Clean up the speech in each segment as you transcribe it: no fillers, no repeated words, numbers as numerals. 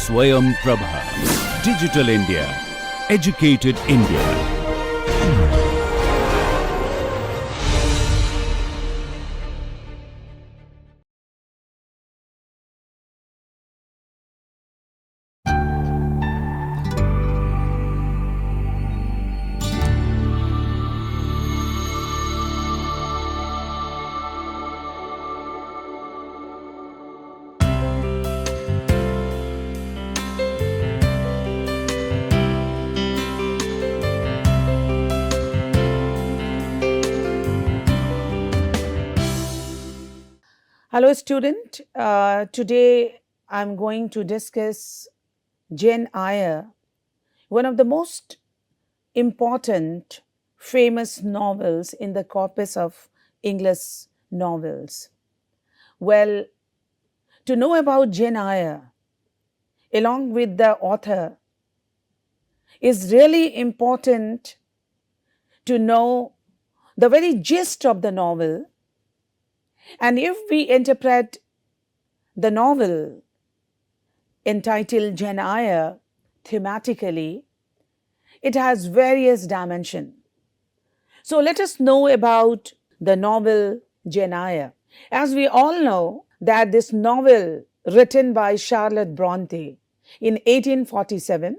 Swayam Prabha. Digital India. Educated India. Hello student, today I'm going to discuss Jane Eyre, one of the most important famous novels in the corpus of English novels. Well, to know about Jane Eyre along with the author is really important to know the very gist of the novel. And if we interpret the novel entitled Jane Eyre thematically, it has various dimensions. So let us know about the novel Jane Eyre. As we all know that this novel written by Charlotte Bronte in 1847,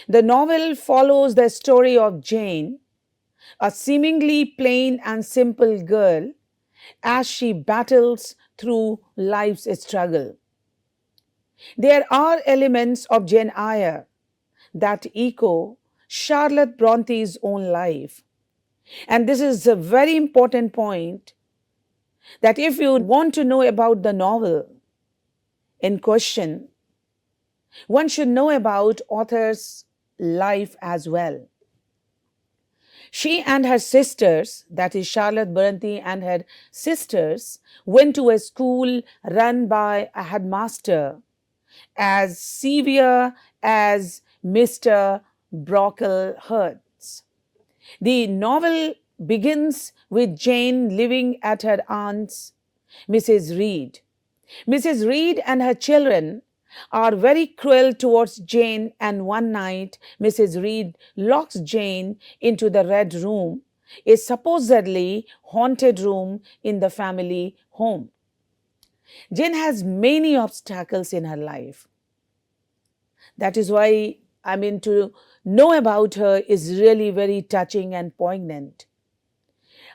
the novel follows the story of Jane, a seemingly plain and simple girl, as she battles through life's struggle. There are elements of Jane Eyre that echo Charlotte Bronte's own life. And this is a very important point, that if you want to know about the novel in question, one should know about author's life as well. She and her sisters, that is Charlotte Bronte and her sisters, went to a school run by a headmaster as severe as Mr. Brocklehurst's. The novel begins with Jane living at her aunt's, Mrs. Reed. Mrs. Reed and her children are very cruel towards Jane, and one night Mrs. Reed locks Jane into the Red Room, a supposedly haunted room in the family home. Jane has many obstacles in her life. That is why, to know about her is really very touching and poignant.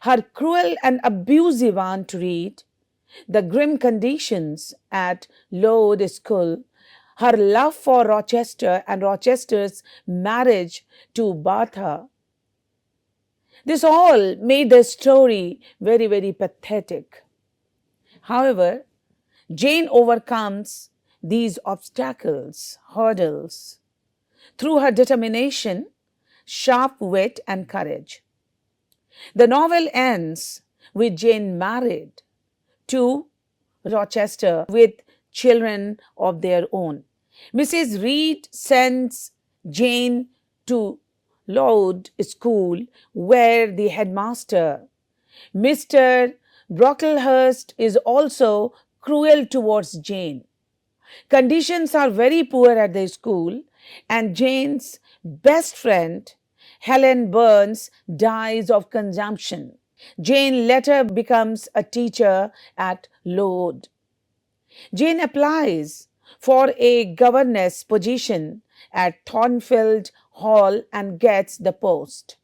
Her cruel and abusive Aunt Reed, the grim conditions at Lowood School, her love for Rochester and Rochester's marriage to Bertha, this all made the story very, very pathetic. However, Jane overcomes these obstacles, hurdles, through her determination, sharp wit, and courage. The novel ends with Jane married to Rochester with children of their own. Mrs. Reed sends Jane to Lowood School, where the headmaster, Mr. Brocklehurst, is also cruel towards Jane. Conditions are very poor at the school, and Jane's best friend, Helen Burns, dies of consumption. Jane later becomes a teacher at Lowood. Jane applies for a governess position at Thornfield Hall and gets the post.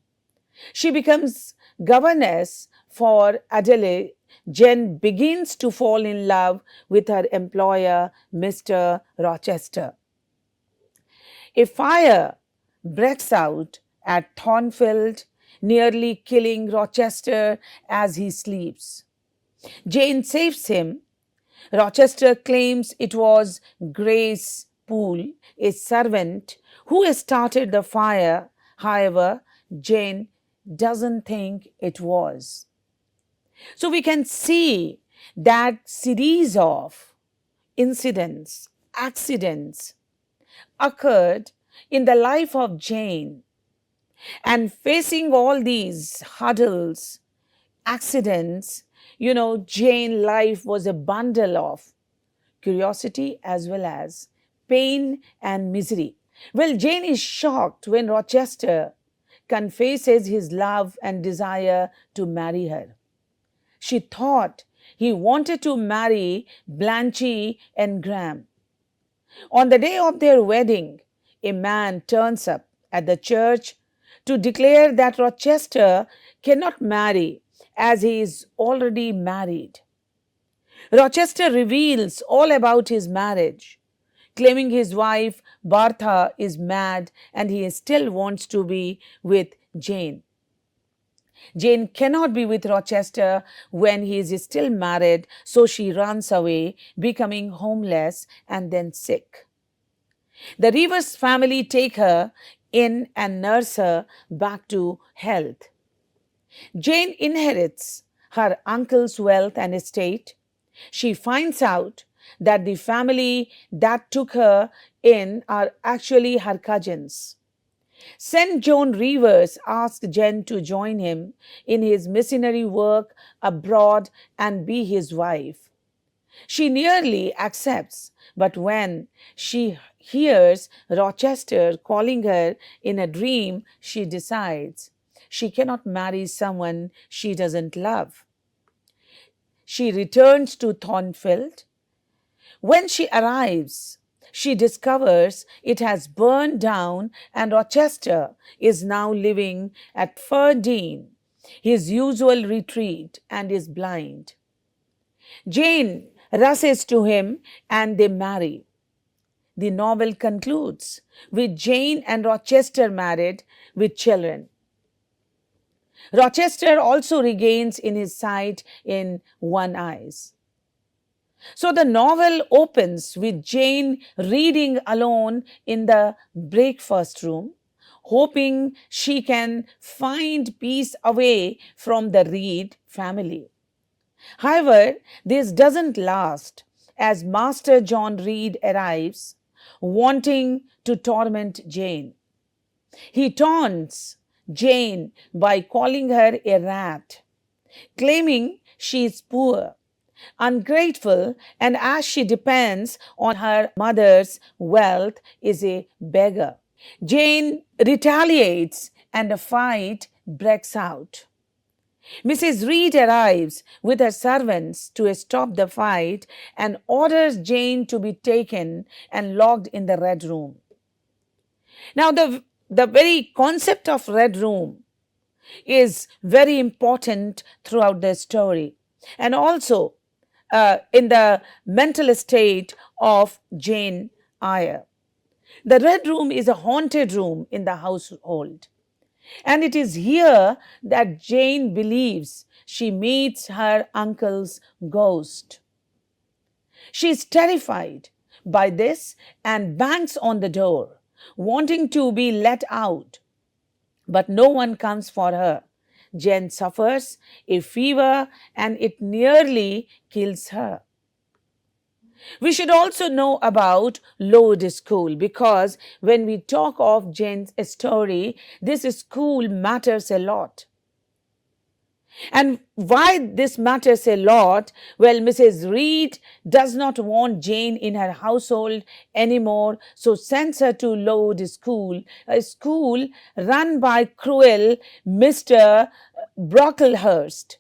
She becomes governess for Adelaide. Jane begins to fall in love with her employer, Mr. Rochester. A fire breaks out at Thornfield, nearly killing Rochester as he sleeps. Jane saves him. Rochester claims it was Grace Poole, a servant, who started the fire. However, Jane doesn't think it was. So we can see that series of incidents, accidents occurred in the life of Jane. And facing all these hurdles, accidents, Jane's life was a bundle of curiosity as well as pain and misery. Well, Jane is shocked when Rochester confesses his love and desire to marry her. She thought he wanted to marry Blanche and Graham. On the day of their wedding, a man turns up at the church to declare that Rochester cannot marry as he is already married. Rochester reveals all about his marriage, claiming his wife Bertha is mad and he still wants to be with Jane. Jane cannot be with Rochester when he is still married, so she runs away, becoming homeless and then sick. The Rivers family take her in and nurse her back to health. Jane inherits her uncle's wealth and estate. She finds out that the family that took her in are actually her cousins. St. John Rivers asked Jane to join him in his missionary work abroad and be his wife. She nearly accepts, but when she hears Rochester calling her in a dream, she decides she cannot marry someone she doesn't love. She returns to Thornfield. When she arrives, she discovers it has burned down and Rochester is now living at Ferdine, his usual retreat, and is blind. Jane rushes to him and they marry. The novel concludes with Jane and Rochester married with children. Rochester also regains in his sight in one eye. So the novel opens with Jane reading alone in the breakfast room, hoping she can find peace away from the Reed family. However, this doesn't last as Master John Reed arrives, wanting to torment Jane. He taunts Jane by calling her a rat, claiming she is poor, ungrateful, and as she depends on her mother's wealth, is a beggar. Jane retaliates and a fight breaks out. Mrs. Reed arrives with her servants to stop the fight and orders Jane to be taken and locked in the Red Room. Now, the very concept of Red Room is very important throughout the story, and also in the mental state of Jane Eyre. The Red Room is a haunted room in the household. And it is here that Jane believes she meets her uncle's ghost. She is terrified by this and bangs on the door, wanting to be let out. But no one comes for her. Jane suffers a fever and it nearly kills her. We should also know about Lowood School because when we talk of Jane's story, this school matters a lot. And why this matters a lot? Well, Mrs. Reed does not want Jane in her household anymore, so sends her to Lowood School, a school run by cruel Mr. Brocklehurst.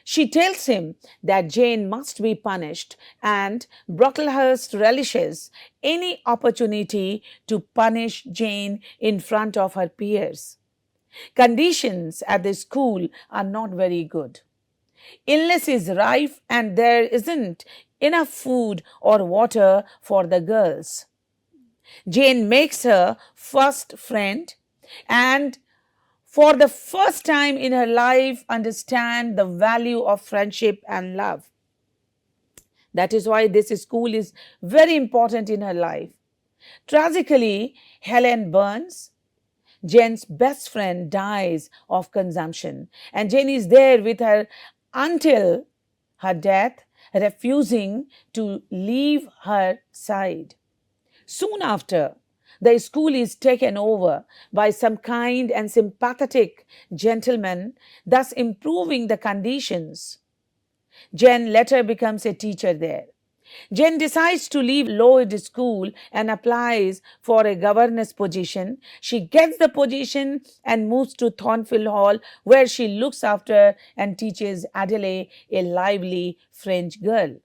She tells him that Jane must be punished, and Brocklehurst relishes any opportunity to punish Jane in front of her peers. Conditions at the school are not very good. Illness is rife and there isn't enough food or water for the girls. Jane makes her first friend and for the first time in her life understand the value of friendship and love. That is why this school is very important in her life. Tragically, Helen Burns, Jane's best friend, dies of consumption, and Jane is there with her until her death, refusing to leave her side. Soon after, the school is taken over by some kind and sympathetic gentleman, thus improving the conditions. Jane later becomes a teacher there. Jen decides to leave Lloyd School and applies for a governess position. She gets the position and moves to Thornfield Hall, where she looks after and teaches Adelaide, a lively French girl.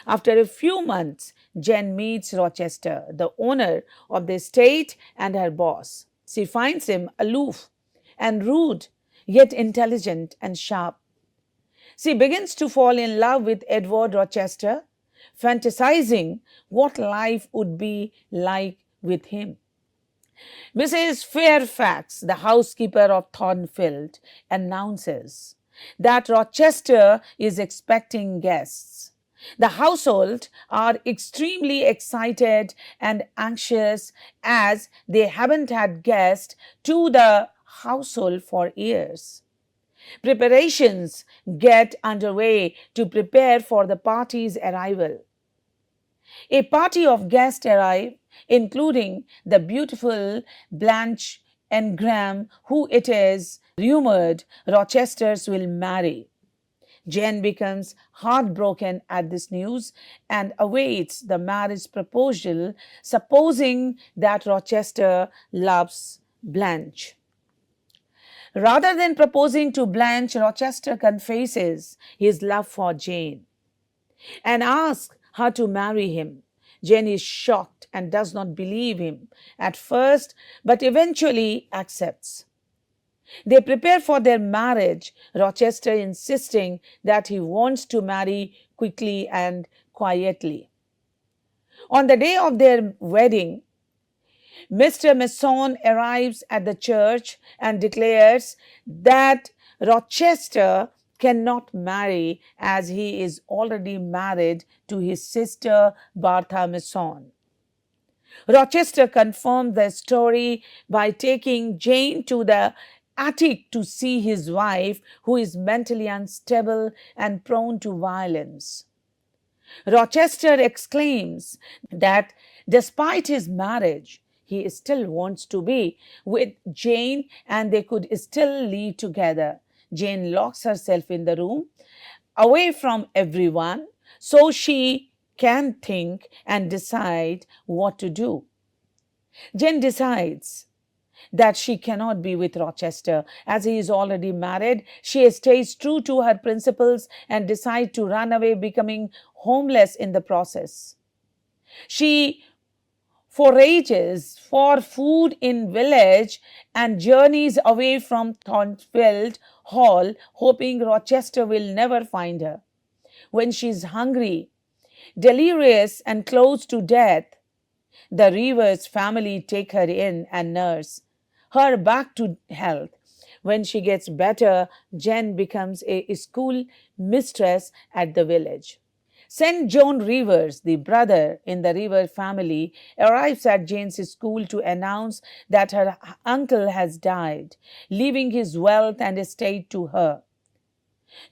After a few months, Jen meets Rochester, the owner of the estate and her boss. She finds him aloof and rude, yet intelligent and sharp. She begins to fall in love with Edward Rochester, fantasizing what life would be like with him. Mrs. Fairfax, the housekeeper of Thornfield, announces that Rochester is expecting guests. The household are extremely excited and anxious as they haven't had guests to the household for years. Preparations get underway to prepare for the party's arrival. A party of guests arrive, including the beautiful Blanche Engram, who it is rumored Rochesters will marry. Jane becomes heartbroken at this news and awaits the marriage proposal, supposing that Rochester loves Blanche. Rather than proposing to Blanche, Rochester confesses his love for Jane and asks her to marry him. Jane is shocked and does not believe him at first, but eventually accepts. They prepare for their marriage, Rochester insisting that he wants to marry quickly and quietly. On the day of their wedding, Mr. Mason arrives at the church and declares that Rochester cannot marry as he is already married to his sister Bertha Mason. Rochester confirmed the story by taking Jane to the attic to see his wife, who is mentally unstable and prone to violence. Rochester exclaims that despite his marriage, he still wants to be with Jane and they could still live together. Jane locks herself in the room, away from everyone, so she can think and decide what to do. Jane decides that she cannot be with Rochester as he is already married. She stays true to her principles and decides to run away, becoming homeless in the process. She forages for food in village and journeys away from Thornfield Hall, hoping Rochester will never find her. When she is hungry, delirious and close to death, the Rivers family take her in and nurse her back to health. When she gets better, Jen becomes a school mistress at the village. St. John Rivers, the brother in the River family, arrives at Jane's school to announce that her uncle has died, leaving his wealth and estate to her.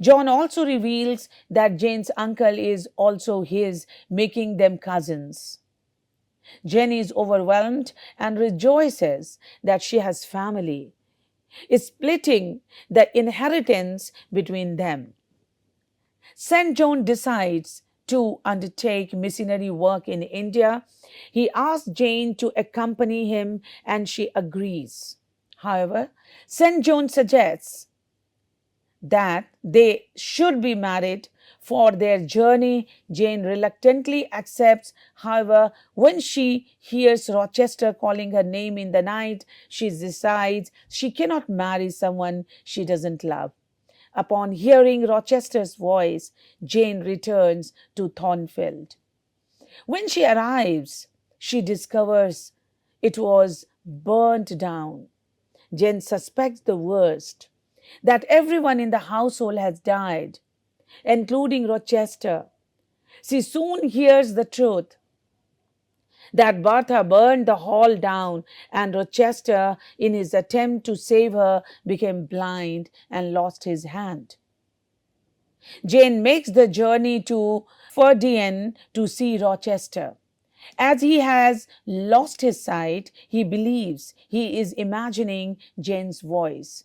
John also reveals that Jane's uncle is also his, making them cousins. Jane is overwhelmed and rejoices that she has family, splitting the inheritance between them. St. John decides to undertake missionary work in India. He asks Jane to accompany him and she agrees. However, St. John suggests that they should be married for their journey. Jane reluctantly accepts. However, when she hears Rochester calling her name in the night, she decides she cannot marry someone she doesn't love. Upon hearing Rochester's voice, Jane returns to Thornfield. When she arrives, she discovers it was burnt down. Jane suspects the worst, that everyone in the household has died, including Rochester. She soon hears the truth that Bertha burned the hall down and Rochester, in his attempt to save her, became blind and lost his hand. Jane makes the journey to Ferdian to see Rochester. As he has lost his sight, he believes he is imagining Jane's voice.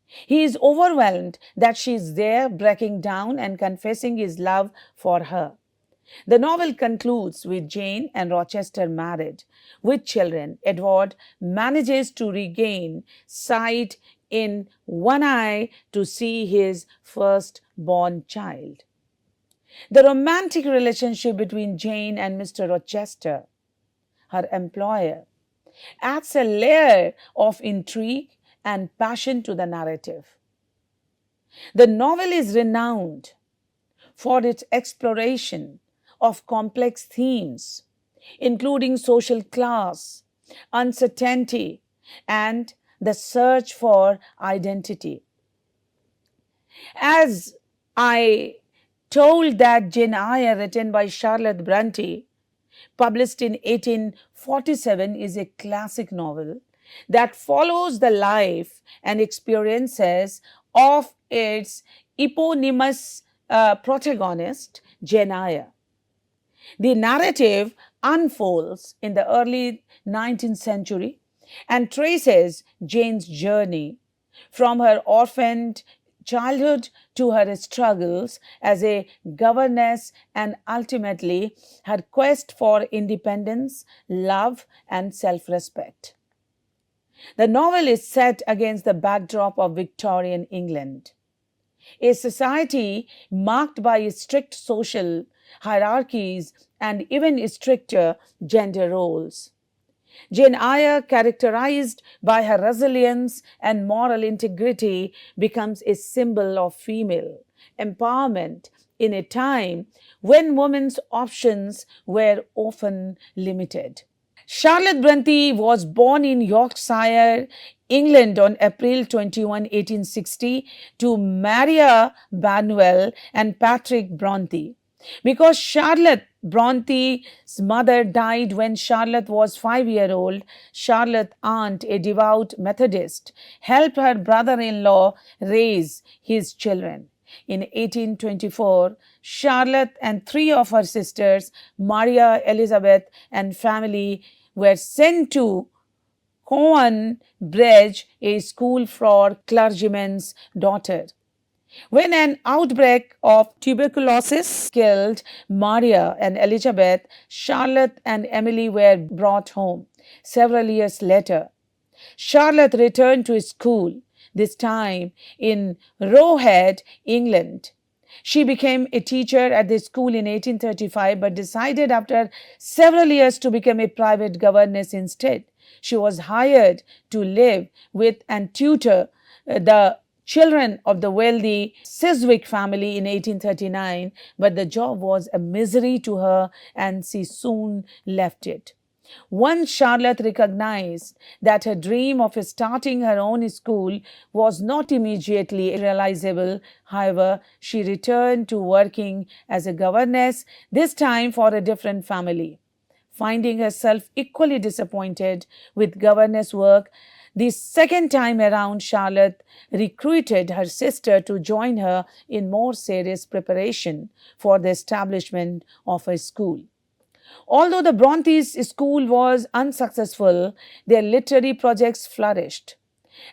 He is overwhelmed that she is there, breaking down and confessing his love for her. The novel concludes with Jane and Rochester married, with children. Edward manages to regain sight in one eye to see his firstborn child. The romantic relationship between Jane and Mr. Rochester, her employer, adds a layer of intrigue and passion to the narrative. The novel is renowned for its exploration of complex themes, including social class, uncertainty, and the search for identity. As I told that Jane Eyre, written by Charlotte Bronte, published in 1847, is a classic novel that follows the life and experiences of its eponymous protagonist, Jane Eyre. The narrative unfolds in the early 19th century and traces Jane's journey from her orphaned childhood to her struggles as a governess and ultimately her quest for independence, love, and self respect. The novel is set against the backdrop of Victorian England, a society marked by strict social hierarchies and even stricter gender roles. Jane Eyre, characterized by her resilience and moral integrity, becomes a symbol of female empowerment in a time when women's options were often limited. Charlotte Bronte was born in Yorkshire, England on April 21, 1860 to Maria Barnwell and Patrick Bronte. Because Charlotte Bronte's mother died when Charlotte was 5 years old, Charlotte's aunt, a devout Methodist, helped her brother-in-law raise his children. In 1824, Charlotte and three of her sisters, Maria, Elizabeth, and family, were sent to Cowan Bridge, a school for clergymen's daughters. When an outbreak of tuberculosis killed Maria and Elizabeth, Charlotte and Emily were brought home. Several years later, Charlotte returned to school, this time in Roe Head, England. She became a teacher at the school in 1835 but decided after several years to become a private governess instead. She was hired to live with and tutor the children of the wealthy Chiswick family in 1839, but the job was a misery to her and she soon left it. Once Charlotte recognized that her dream of starting her own school was not immediately realizable. However, she returned to working as a governess, this time for a different family. Finding herself equally disappointed with governess work, the second time around, Charlotte recruited her sister to join her in more serious preparation for the establishment of a school. Although the Brontes' school was unsuccessful, their literary projects flourished.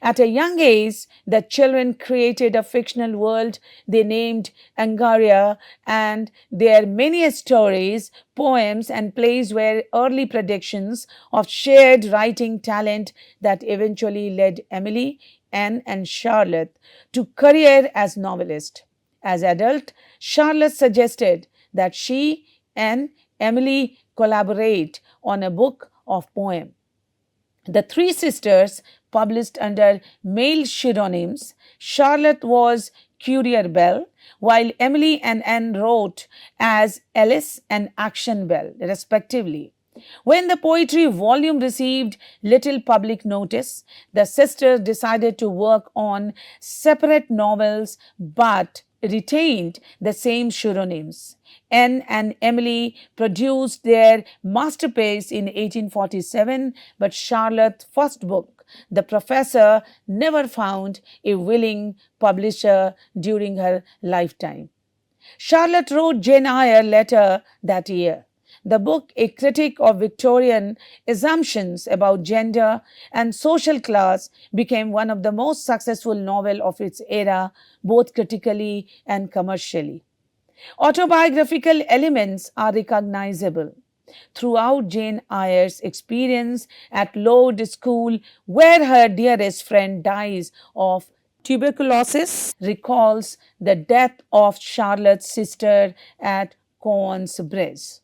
At a young age, the children created a fictional world they named Angaria, and their many stories, poems, and plays were early predictions of shared writing talent that eventually led Emily, Anne, and Charlotte to career as novelists. As adult, Charlotte suggested that she and Emily collaborate on a book of poems. The three sisters published under male pseudonyms. Charlotte was Courier Bell, while Emily and Anne wrote as Alice and Action Bell, respectively. When the poetry volume received little public notice, the sisters decided to work on separate novels but retained the same pseudonyms. Anne and Emily produced their masterpiece in 1847, but Charlotte's first book, The Professor, never found a willing publisher during her lifetime. Charlotte wrote Jane Eyre later that year. The book, a critique of Victorian assumptions about gender and social class, became one of the most successful novels of its era, both critically and commercially. Autobiographical elements are recognizable throughout Jane Eyre's experience at Lord School, where her dearest friend dies of tuberculosis, recalls the death of Charlotte's sister at Cowan's Bridge.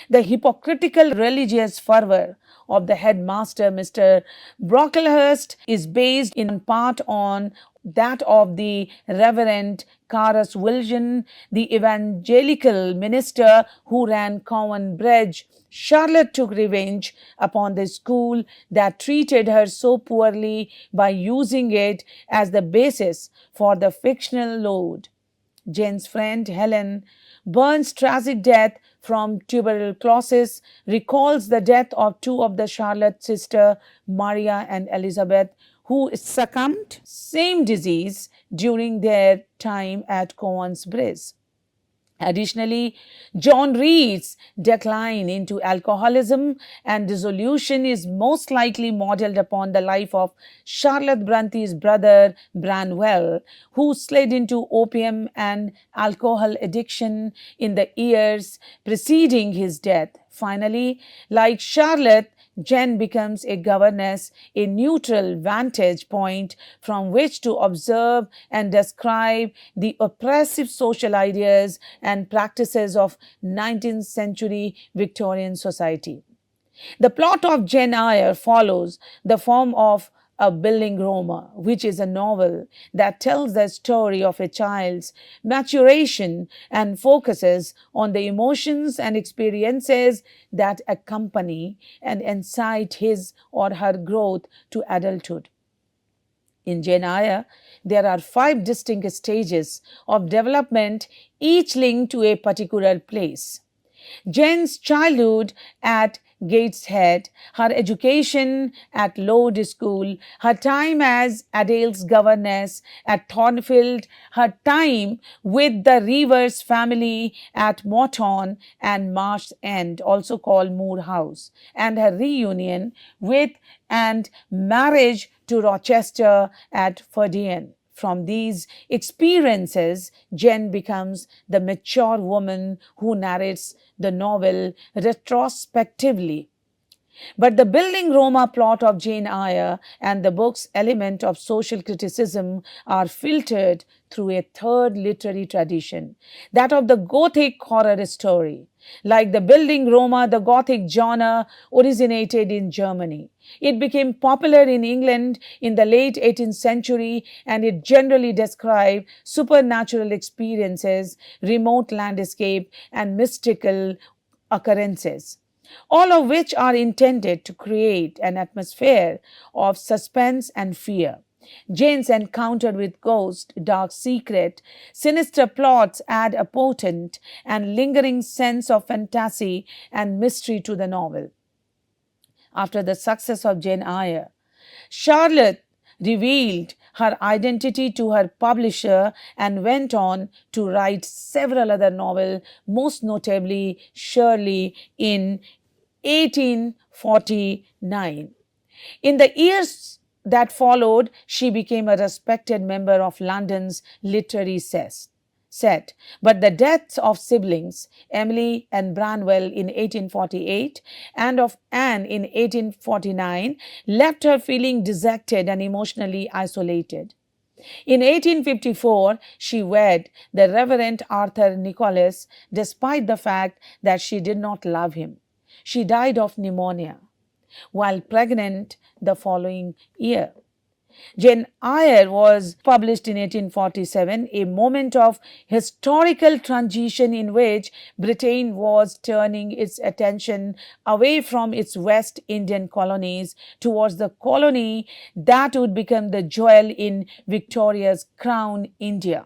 The hypocritical religious fervor of the headmaster, Mr. Brocklehurst, is based in part on that of the Reverend Carus Wilson, the evangelical minister who ran Cowan Bridge. Charlotte took revenge upon the school that treated her so poorly by using it as the basis for the fictional load. Jane's friend Helen Burns' tragic death from tuberculosis recalls the death of two of the Charlotte sisters, Maria and Elizabeth, who succumbed same disease during their time at Cowan's Bridge. Additionally, John Reed's decline into alcoholism and dissolution is most likely modeled upon the life of Charlotte Bronte's brother Branwell, who slid into opium and alcohol addiction in the years preceding his death. Finally, like Charlotte, Jane becomes a governess, a neutral vantage point from which to observe and describe the oppressive social ideas and practices of 19th century Victorian society. The plot of Jane Eyre follows the form of a Building Roma, which is a novel that tells the story of a child's maturation and focuses on the emotions and experiences that accompany and incite his or her growth to adulthood. In Jane Eyre, there are 5 distinct stages of development, each linked to a particular place. Jane's childhood at Gateshead, her education at Lord School, her time as Adele's governess at Thornfield, her time with the Rivers family at Morton and Marsh End, also called Moor House, and her reunion with and marriage to Rochester at Ferdian. From these experiences, Jane becomes the mature woman who narrates the novel retrospectively. But the Building Roma plot of Jane Eyre and the book's element of social criticism are filtered through a third literary tradition, that of the Gothic horror story. Like the Building Roma, the Gothic genre originated in Germany. It became popular in England in the late 18th century, and it generally described supernatural experiences, remote landscape, and mystical occurrences, all of which are intended to create an atmosphere of suspense and fear. Jane's encounter with ghosts, dark secret, sinister plots add a potent and lingering sense of fantasy and mystery to the novel. After the success of Jane Eyre, Charlotte revealed her identity to her publisher and went on to write several other novels, most notably Shirley in 1849. In the years that followed, she became a respected member of London's literary set. But the deaths of siblings, Emily and Branwell in 1848 and of Anne in 1849, left her feeling dejected and emotionally isolated. In 1854, she wed the Reverend Arthur Nicholas, despite the fact that she did not love him. She died of pneumonia while pregnant the following year. Jane Eyre was published in 1847, a moment of historical transition in which Britain was turning its attention away from its West Indian colonies towards the colony that would become the jewel in Victoria's crown, India.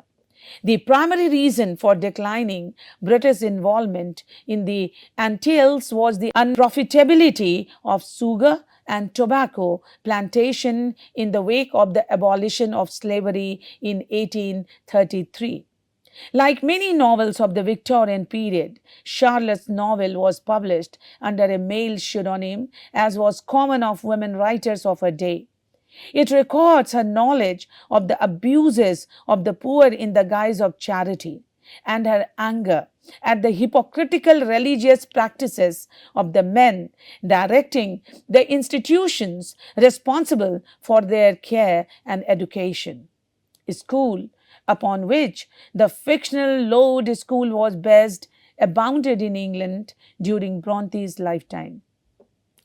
The primary reason for declining British involvement in the Antilles was the unprofitability of sugar and tobacco plantation in the wake of the abolition of slavery in 1833. Like many novels of the Victorian period, Charlotte's novel was published under a male pseudonym, as was common of women writers of her day. It records her knowledge of the abuses of the poor in the guise of charity. and her anger at the hypocritical religious practices of the men directing the institutions responsible for their care and education. School, upon which the fictional Lord School was based, abounded in England during Bronte's lifetime,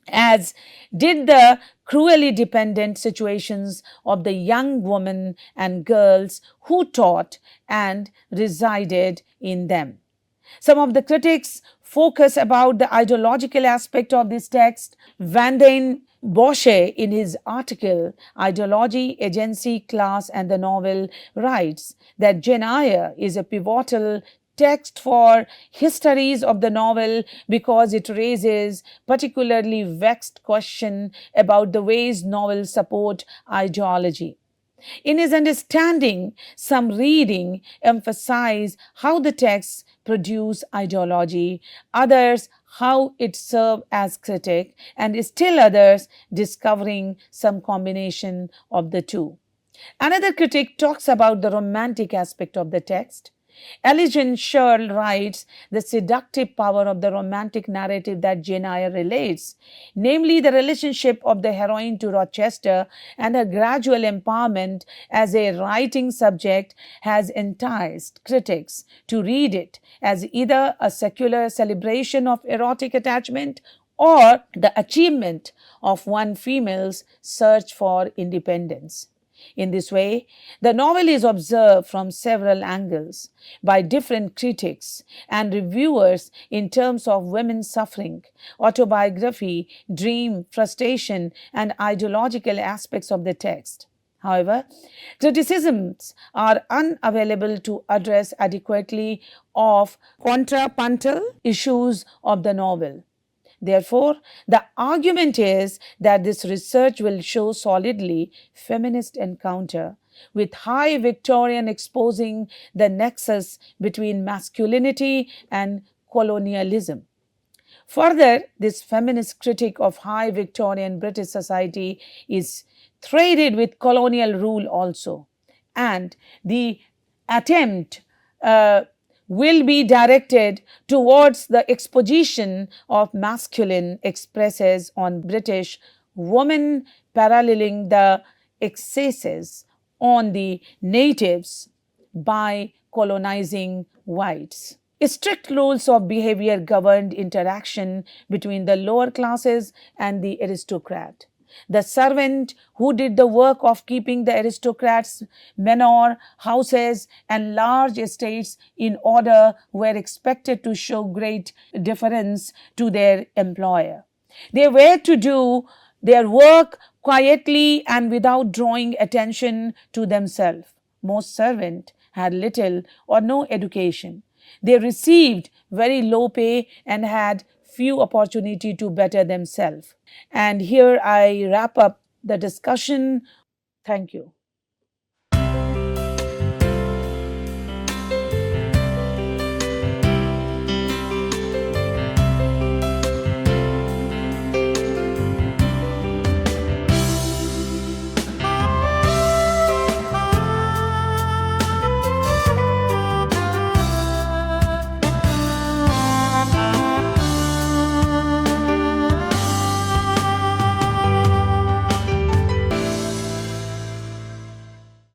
as did the cruelly dependent situations of the young women and girls who taught and resided in them. Some of the critics focus about the ideological aspect of this text. Vandane Bosch, in his article Ideology, Agency, Class and the Novel, writes that Jane Eyre is a pivotal text for histories of the novel because it raises particularly vexed question about the ways novels support ideology. In his understanding, some reading emphasize how the texts produce ideology, others how it serve as critic, and still others discovering some combination of the two. Another critic talks about the romantic aspect of the text. Elijah Searle writes the seductive power of the romantic narrative that Jane Eyre relates, namely the relationship of the heroine to Rochester and her gradual empowerment as a writing subject, has enticed critics to read it as either a secular celebration of erotic attachment or the achievement of one female's search for independence. In this way, the novel is observed from several angles by different critics and reviewers in terms of women's suffering, autobiography, dream, frustration, and ideological aspects of the text. However, criticisms are unavailable to address adequately of contrapuntal issues of the novel. Therefore, the argument is that this research will show solidly feminist encounter with high Victorian exposing the nexus between masculinity and colonialism. Further, this feminist critique of high Victorian British society is threaded with colonial rule also, and the attempt will be directed towards the exposition of masculine expresses on British women, paralleling the excesses on the natives by colonizing whites. Strict rules of behavior governed interaction between the lower classes and the aristocrat. The servant who did the work of keeping the aristocrats' manor, houses, and large estates in order were expected to show great deference to their employer. They were to do their work quietly and without drawing attention to themselves. Most servants had little or no education. They received very low pay and had few opportunity to better themselves. And here I wrap up the discussion. Thank you.